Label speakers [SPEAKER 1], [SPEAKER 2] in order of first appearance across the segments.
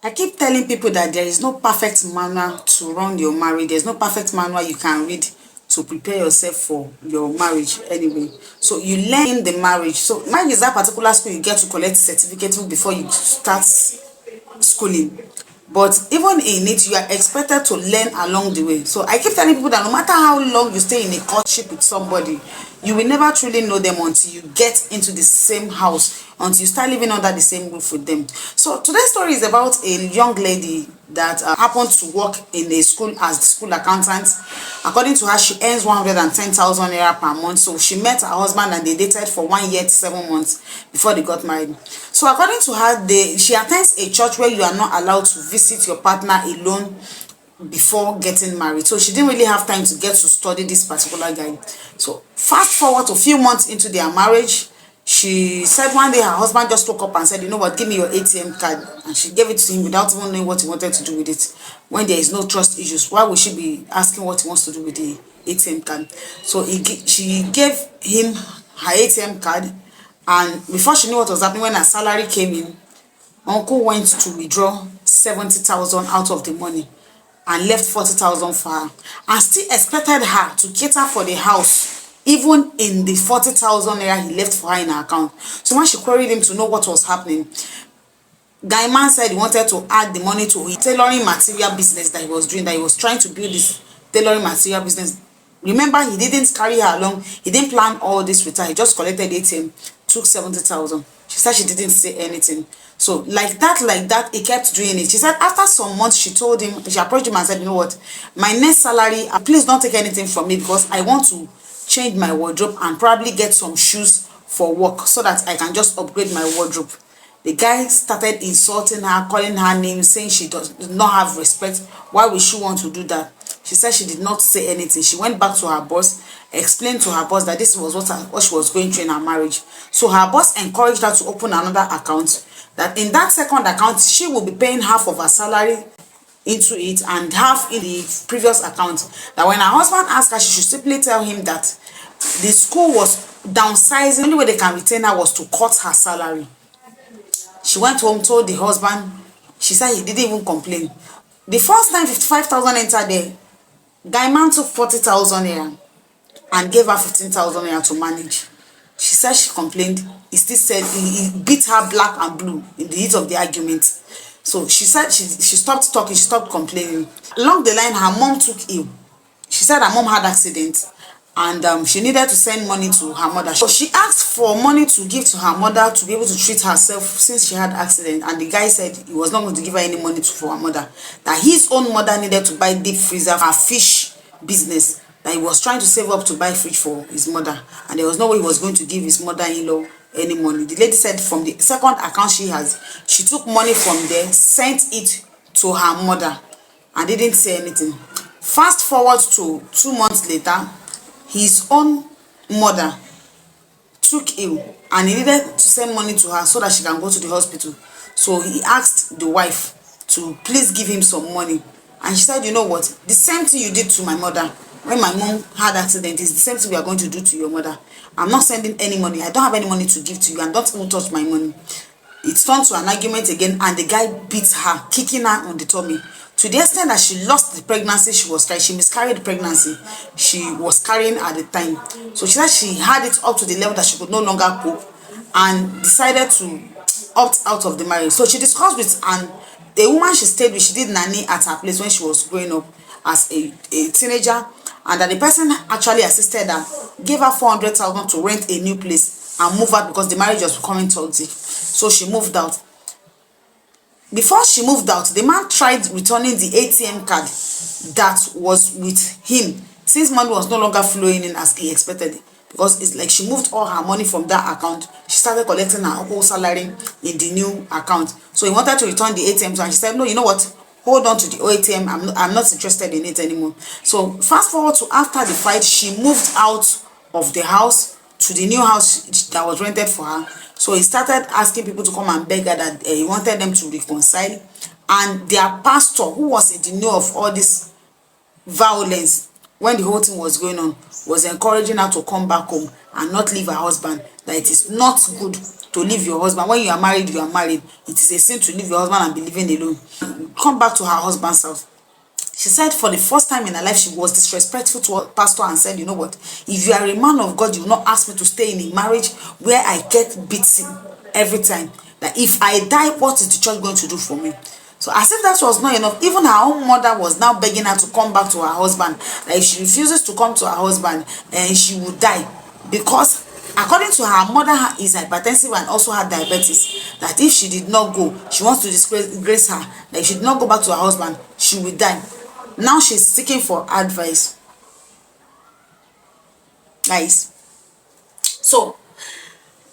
[SPEAKER 1] I keep telling people that there is no perfect manual to run your marriage. There's no perfect manual you can read to prepare yourself for your marriage anyway. So you learn in the marriage. So marriage is that particular school you get to collect certificate before you start schooling. But even in it, you are expected to learn along the way. So I keep telling people that no matter how long you stay in a courtship with somebody, you will never truly know them until you get into the same house, until you start living under the same roof with them. So today's story is about a young lady that happened to work in a school as the school accountant. According to her, she earns 110,000 naira per month. So she met her husband and they dated for 1 year to 7 months before they got married. So according to her, she attends a church where you are not allowed to visit your partner alone before getting married. So she didn't really have time to get to study this particular guy. So fast forward to a few months into their marriage, she said one day her husband just woke up and said, you know what, give me your ATM card. And she gave it to him without even knowing what he wanted to do with it. When there is no trust issues, why would she be asking what he wants to do with the ATM card? So she gave him her ATM card, and before she knew what was happening, when her salary came in, uncle went to withdraw 70,000 out of the money and left 40,000 for her, and still expected her to cater for the house even in the 40,000 naira he left for her in her account. So when she queried him to know what was happening, guy man said he wanted to add the money to his tailoring material business that he was doing, that he was trying to build this tailoring material business. Remember, he didn't carry her along, he didn't plan all this with her, he just collected ATM, took 70,000. She said she didn't say anything. So like that, he kept doing it. She said after some months, she told him, she approached him and said, you know what, my next salary, please don't take anything from me, because I want to change my wardrobe and probably get some shoes for work so that I can just upgrade my wardrobe. The guy started insulting her, calling her names, saying she does not have respect. Why would she want to do that? She said she did not say anything. She went back to her boss, explained to her boss that this was what she was going through in her marriage. So her boss encouraged her to open another account, that in that second account, she will be paying half of her salary into it and half in the previous account. That when her husband asked her, she should simply tell him that the school was downsizing. The only way they can retain her was to cut her salary. She went home, told the husband. She said he didn't even complain. The first time 55,000 entered there, guy man took 40,000 naira and gave her 15,000 naira to manage. She said she complained. He still said he beat her black and blue in the heat of the argument. So she said she stopped talking, she stopped complaining. Along the line, her mom took ill. She said her mom had accident, and she needed to send money to her mother. So she asked for money to give to her mother to be able to treat herself since she had accident. And the guy said he was not going to give her any money for her mother. That his own mother needed to buy deep freezer for her fish business. That he was trying to save up to buy fridge for his mother. And there was no way he was going to give his mother-in-law any money. The lady said from the second account she has, she took money from there, sent it to her mother, and didn't say anything. Fast forward to 2 months later, his own mother took ill and he needed to send money to her so that she can go to the hospital. So he asked the wife to please give him some money, and she said, you know what, the same thing you did to my mother when my mom had accident is the same thing we are going to do to your mother. I'm not sending any money. I don't have any money to give to you, and don't even touch my money. It turned to an argument again, and the guy beat her, kicking her on the tummy, to the extent that she lost the pregnancy she was carrying. She miscarried the pregnancy she was carrying at the time. So she said she had it up to the level that she could no longer cope and decided to opt out of the marriage. So she discussed with the woman she stayed with. She did nanny at her place when she was growing up as a teenager, and that the person actually assisted her, gave her 400,000 to rent a new place and move out because the marriage was becoming toxic. So she moved out. Before she moved out, the man tried returning the ATM card that was with him, since money was no longer flowing in as he expected, because it's like she moved all her money from that account. She started collecting her whole salary in the new account. So he wanted to return the ATM, and she said, no, you know what, hold on to the ATM, I'm not interested in it anymore. So fast forward to after the fight, she moved out of the house to the new house that was rented for her. So he started asking people to come and beg her that he wanted them to reconcile. And their pastor, who was in the know of all this violence when the whole thing was going on, was encouraging her to come back home and not leave her husband, that it is not good to leave your husband. When you are married, you are married. It is a sin to leave your husband and be living alone. Come back to her husband's house. She said for the first time in her life, she was disrespectful to her pastor and said, you know what, if you are a man of God, you will not ask me to stay in a marriage where I get beaten every time. That if I die, what is the church going to do for me? So as if that was not enough, even her own mother was now begging her to come back to her husband. That if she refuses to come to her husband, she will die. Because according to her mother is hypertensive and also had diabetes. That if she did not go, she wants to disgrace her. That if she did not go back to her husband, she will die. Now she's seeking for advice. Guys, so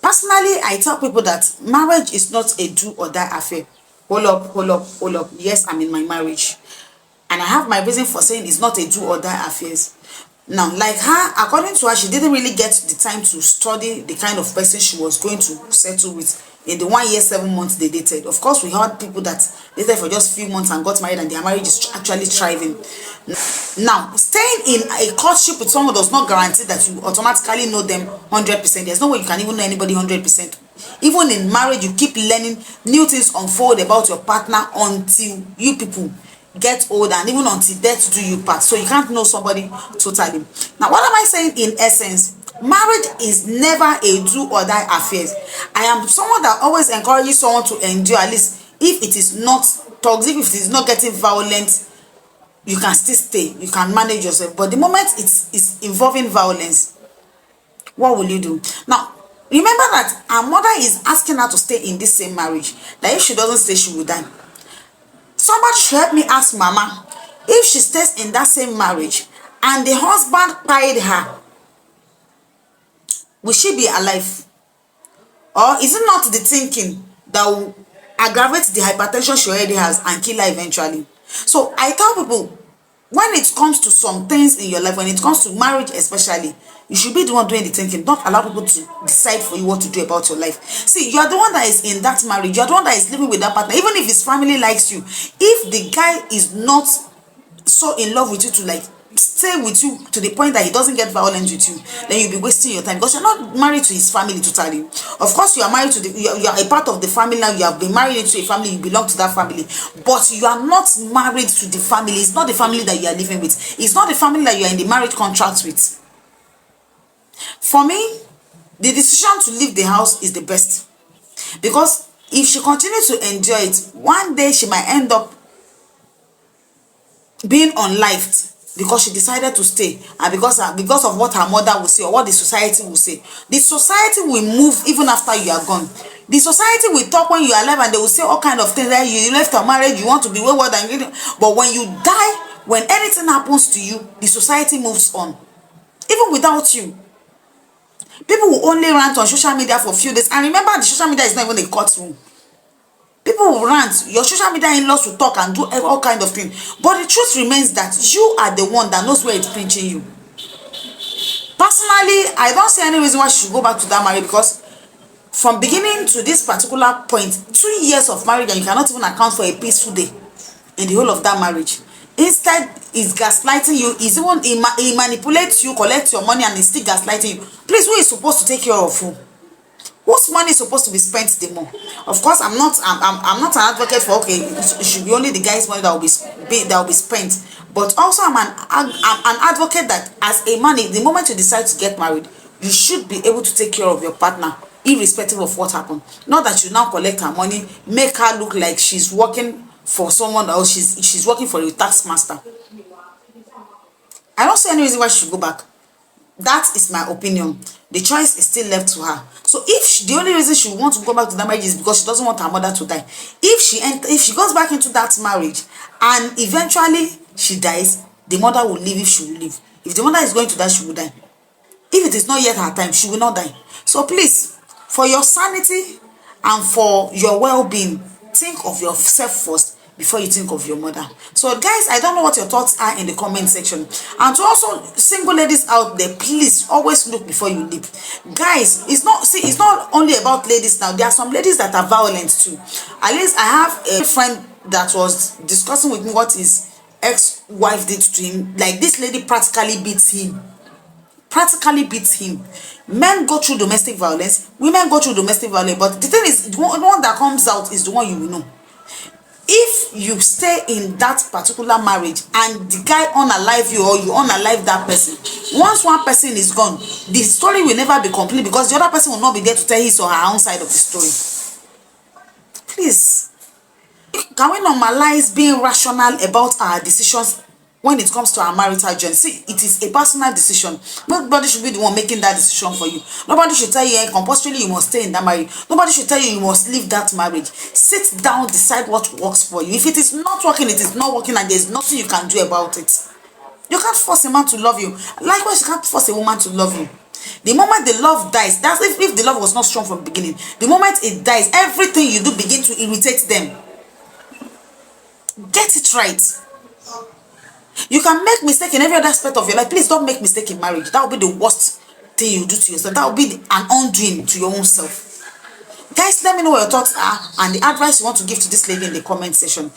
[SPEAKER 1] personally, I tell people that marriage is not a do or die affair. Hold up, hold up, hold up. Yes, I'm in my marriage. And I have my reason for saying it's not a do or die affairs. Now, like her, according to her, she didn't really get the time to study the kind of person she was going to settle with in the 1 year 7 months they dated. Of course, we heard people that dated for just a few months and got married and their marriage is actually thriving. Now, staying in a courtship with someone does not guarantee that you automatically know them 100%. There's no way you can even know anybody 100%. Even in marriage, you keep learning new things unfold about your partner until you people get old, and even until death do you part. So you can't know somebody totally. Now, what am I saying in essence? Marriage is never a do or die affair. I am someone that always encourages someone to endure, at least if it is not toxic, if it is not getting violent, you can still stay, you can manage yourself. But the moment it's involving violence, what will you do? Now, remember that her mother is asking her to stay in this same marriage, that if she doesn't stay, she will die. Somebody should help me ask mama, if she stays in that same marriage and the husband paid her, will she be alive? Or is it not the thinking that will aggravate the hypertension she already has and kill her eventually? So I tell people, when it comes to some things in your life, when it comes to marriage especially, you should be the one doing the thinking. Don't allow people to decide for you what to do about your life. See, you are the one that is in that marriage. You are the one that is living with that partner. Even if his family likes you, if the guy is not so in love with you to like stay with you to the point that he doesn't get violent with you, then you'll be wasting your time, because you're not married to his family totally. Of course, you are married to you are a part of the family now. You have been married into a family, you belong to that family, but you are not married to the family. It's not the family that you are living with. It's not the family that you are in the marriage contract with. For me, the decision to leave the house is the best, because if she continues to enjoy it, one day she might end up being unliked because she decided to stay, and because of what her mother will say or what the society will say. The society will move even after you are gone. The society will talk when you are alive, and they will say all kind of things that you left your marriage, you want to be wayward and greedy. But when you die, when anything happens to you, the society moves on, even without you. People will only rant on social media for a few days, and remember, the social media is not even a courtroom. People will rant, your social media in-laws will talk and do all kind of things, but the truth remains that you are the one that knows where it's pinching you. Personally, I don't see any reason why she should go back to that marriage, because from beginning to this particular point, 2 years of marriage, and you cannot even account for a peaceful day in the whole of that marriage. Instead, he's gaslighting you. He's even he manipulates you, collects your money, and he's still gaslighting you. Please, who is supposed to take care of who? Whose money is supposed to be spent the more? Of course, I'm not an advocate for, okay, it should be only the guy's money that will be spent. But also, I'm an advocate that as a man, the moment you decide to get married, you should be able to take care of your partner, irrespective of what happened. Not that you now collect her money, make her look like she's working for someone else, she's working for a tax master. I don't see any reason why she should go back. That is my opinion. The choice is still left to her. So if the only reason she wants to go back to that marriage is because she doesn't want her mother to die, if she goes back into that marriage and eventually she dies, the mother will leave if she will leave. If the mother is going to die, she will die. If it is not yet her time, she will not die. So please, for your sanity and for your well-being, think of yourself first before you think of your mother. So guys, I don't know what your thoughts are in the comment section. And to also single ladies out there, please always look before you leap. Guys, it's not only about ladies now. There are some ladies that are violent too. At least I have a friend that was discussing with me what his ex-wife did to him. Like, this lady practically beats him. practically beat him. Men go through domestic violence, women go through domestic violence, but the thing is, the one that comes out is the one you will know. If you stay in that particular marriage and the guy unalive you or you unalive that person, once one person is gone, the story will never be complete because the other person will not be there to tell his or her own side of the story. Please, can we normalize being rational about our decisions when it comes to our marital journey? See, it is a personal decision. Nobody should be the one making that decision for you. Nobody should tell you compulsorily you must stay in that marriage. Nobody should tell you you must leave that marriage. Sit down, decide what works for you. If it is not working, it is not working, and there's nothing you can do about it. You can't force a man to love you. Likewise, you can't force a woman to love you. The moment the love dies, that's if the love was not strong from the beginning, the moment it dies, everything you do begin to irritate them. Get it right. You can make mistake in every other aspect of your life. Please don't make mistake in marriage. That will be the worst thing you do to yourself. That will be an undoing to your own self. Guys, let me know what your thoughts are and the advice you want to give to this lady in the comment section.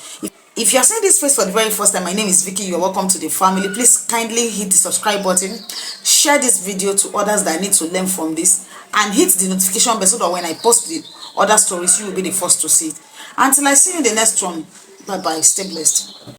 [SPEAKER 1] If you are seeing this face for the very first time, my name is Vicky. You're welcome to the family. Please kindly hit the subscribe button, share this video to others that need to learn from this, and hit the notification bell so that when I post the other stories, you will be the first to see it. Until I see you in the next one, bye bye. Stay blessed.